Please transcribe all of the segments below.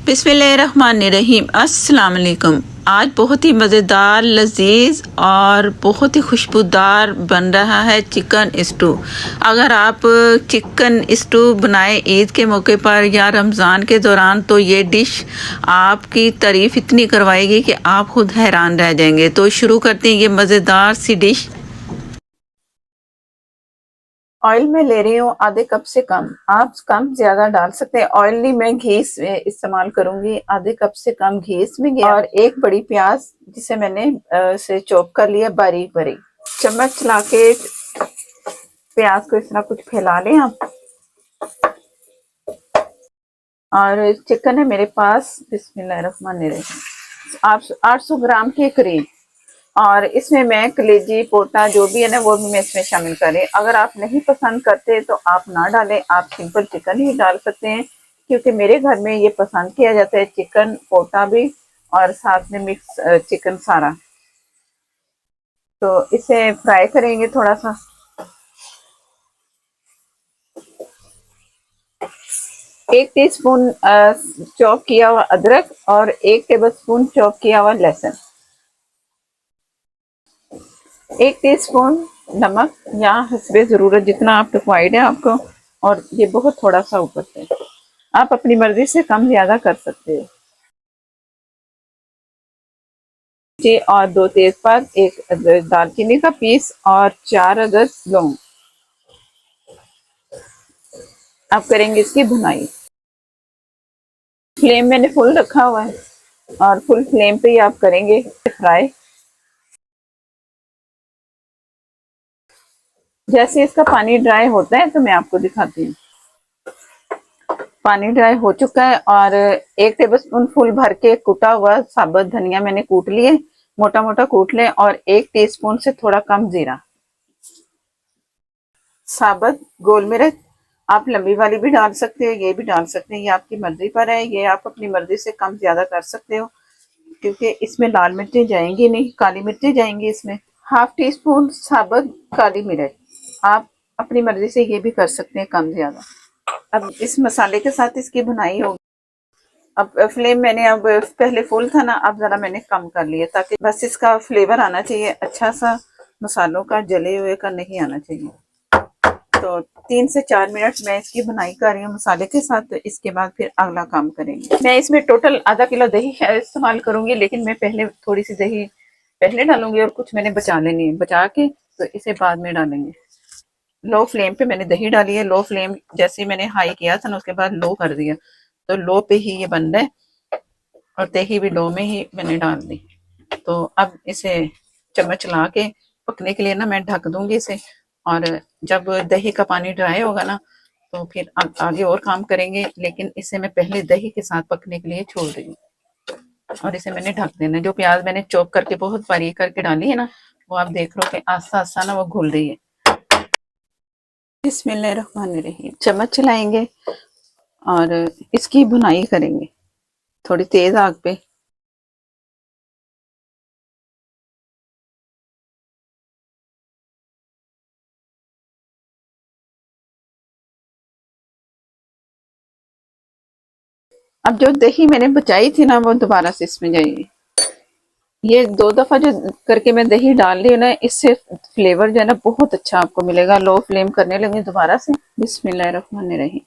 बिस्मिल्लाहिर्रहमानिर्रहीम। अस्सलाम वालेकुम। आज बहुत ही मज़ेदार, लजीज और बहुत ही खुशबूदार बन रहा है चिकन स्टू। अगर आप चिकन स्टू बनाए ईद के मौके पर या रमज़ान के दौरान तो ये डिश आपकी तारीफ़ इतनी करवाएगी कि आप खुद हैरान रह जाएंगे। तो शुरू करते हैं ये मज़ेदार सी डिश। ऑयल में ले रही हूँ आधे कप से कम। आप कम ज्यादा डाल सकते हैं। ऑयल नहीं, मैं घी इस्तेमाल करूंगी। आधे कप से कम घी इसमें गया और एक बड़ी प्याज जिसे मैंने से चॉप कर लिया बारीक बारीक। चम्मच चला के प्याज को इस तरह कुछ फैला लें आप। और चिकन है मेरे पास, बिस्मिल्लाहिर्रहमानिर्रहीम, आप 800 ग्राम के करीब। और इसमें मैं कलेजी पोटा जो भी है ना वो भी मैं इसमें शामिल करें। अगर आप नहीं पसंद करते तो आप ना डालें, आप सिंपल चिकन ही डाल सकते हैं, क्योंकि मेरे घर में ये पसंद किया जाता है, चिकन पोटा भी और साथ में मिक्स चिकन सारा। तो इसे फ्राई करेंगे थोड़ा सा। एक टीस्पून चॉप किया हुआ अदरक और 1 टेबलस्पून चॉप किया हुआ लहसुन, 1 टीस्पून नमक या हस्बे ज़रूरत जितना आप रिक्वायर्ड है आपको। और ये बहुत थोड़ा सा ऊपर से, आप अपनी मर्जी से कम ज़्यादा कर सकते हो जी। और 2 तेजपात, 1 दालचीनी का पीस और 4 अदद लौंग। आप करेंगे इसकी भुनाई। फ्लेम मैंने फुल रखा हुआ है और फुल फ्लेम पे ही आप करेंगे फ्राई। जैसे इसका पानी ड्राई होता है तो मैं आपको दिखाती हूँ। पानी ड्राई हो चुका है और 1 टेबलस्पून फुल भर के कुटा हुआ साबुत धनिया मैंने कूट लिए, मोटा मोटा कूट लें। और 1 टीस्पून से थोड़ा कम जीरा, साबुत गोल मिर्च, आप लंबी वाली भी डाल सकते हो, ये भी डाल सकते हैं, ये आपकी मर्जी पर है। ये आप अपनी मर्जी से कम ज्यादा कर सकते हो, क्योंकि इसमें लाल मिर्चें जाएंगी नहीं, काली मिर्चें जाएंगी इसमें। हाफ टी स्पून साबुत काली मिर्च, आप अपनी मर्जी से ये भी कर सकते हैं कम ज्यादा। अब इस मसाले के साथ इसकी भुनाई होगी। अब फ्लेम मैंने अब पहले फुल था ना, अब जरा मैंने कम कर लिया ताकि बस इसका फ्लेवर आना चाहिए अच्छा सा, मसालों का जले हुए का नहीं आना चाहिए। तो 3 से 4 मिनट मैं इसकी भुनाई कर रही हूँ मसाले के साथ। तो इसके बाद फिर अगला काम करेंगे। मैं इसमें टोटल आधा किलो दही इस्तेमाल करूंगी, लेकिन मैं पहले थोड़ी सी दही पहले डालूंगी और कुछ मैंने बचा लेनी है, बचा के तो इसे बाद में डालेंगे। लो फ्लेम पे मैंने दही डाली है। लो फ्लेम जैसे मैंने हाई किया था ना, उसके बाद लो कर दिया, तो लो पे ही ये बन रहा है और दही भी लो में ही मैंने डाल दी। तो अब इसे चम्मच चला के पकने के लिए ना मैं ढक दूंगी इसे। और जब दही का पानी ड्राई होगा ना तो फिर आगे और काम करेंगे, लेकिन इसे मैं पहले दही के साथ पकने के लिए छोड़ रही हूँ। और इसे मैंने ढक देना। जो प्याज मैंने चॉप करके बहुत बारीक करके डाली है ना, वो आप देख लो कि आस्ता आस्ता ना वो घुल रही है। बिस्मिल्लाहिर्रहमानिर्रहीम। चम्मच चलाएंगे और इसकी भुनाई करेंगे थोड़ी तेज आग पे। अब जो दही मैंने बचाई थी ना वो दोबारा से इसमें जाएगी। ये 2 दफा जो करके मैं दही डाल रही हूँ ना, इससे फ्लेवर जो है ना बहुत अच्छा आपको मिलेगा। लो फ्लेम करने लगे दोबारा से। बिस्मिल्लाहिर्रहमानिर्रहीम।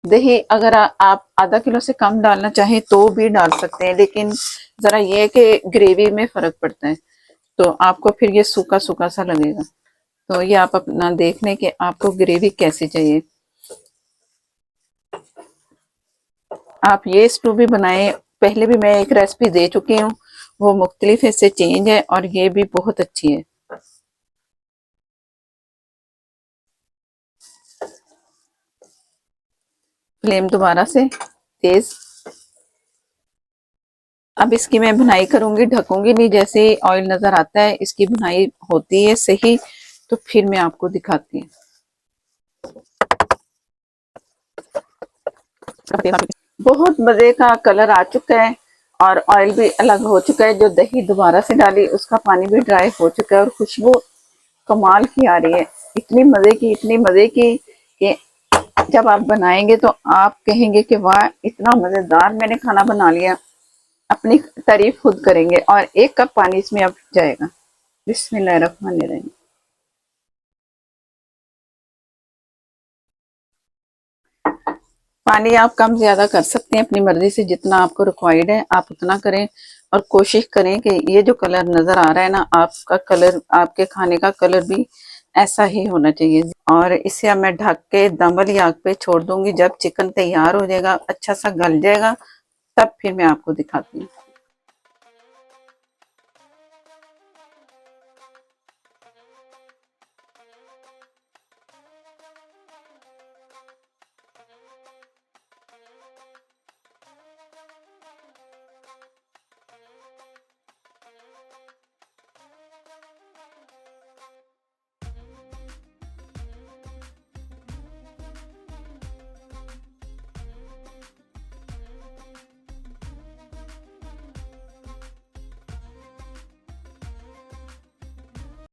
दही अगर आप आधा किलो से कम डालना चाहें तो भी डाल सकते हैं, लेकिन जरा ये है कि ग्रेवी में फर्क पड़ता है, तो आपको फिर ये सूखा सूखा सा लगेगा। तो ये आप अपना देख लें कि आपको ग्रेवी कैसी चाहिए। आप ये स्टू भी बनाएं, पहले भी मैं एक रेसिपी दे चुकी हूँ, वो मुख्तलिफ इससे चेंज है और ये भी बहुत अच्छी है। फ्लेम दोबारा से तेज। अब इसकी मैं भुनाई करूंगी, ढकूंगी नहीं। जैसे ऑयल नजर आता है इसकी भुनाई होती है सही, तो फिर मैं आपको दिखाती हूँ। बहुत मजे का कलर आ चुका है और ऑयल भी अलग हो चुका है। जो दही दोबारा से डाली उसका पानी भी ड्राई हो चुका है और खुशबू कमाल की आ रही है। इतनी मजे की, इतनी मजे की कि जब आप बनाएंगे तो आप कहेंगे कि वाह इतना मजेदार मैंने खाना बना लिया, अपनी तारीफ खुद करेंगे। और 1 कप पानी इसमें अब जाएगा। बिस्मिल्लाहिर्रहमानिर्रहीम। पानी आप कम ज्यादा कर सकते हैं अपनी मर्जी से, जितना आपको रिक्वायर्ड है आप उतना करें। और कोशिश करें कि ये जो कलर नजर आ रहा है ना, आपका कलर, आपके खाने का कलर भी ऐसा ही होना चाहिए। और इसे अब मैं ढक के दम वाली आग पे छोड़ दूंगी। जब चिकन तैयार हो जाएगा, अच्छा सा गल जाएगा, तब फिर मैं आपको दिखाती हूँ।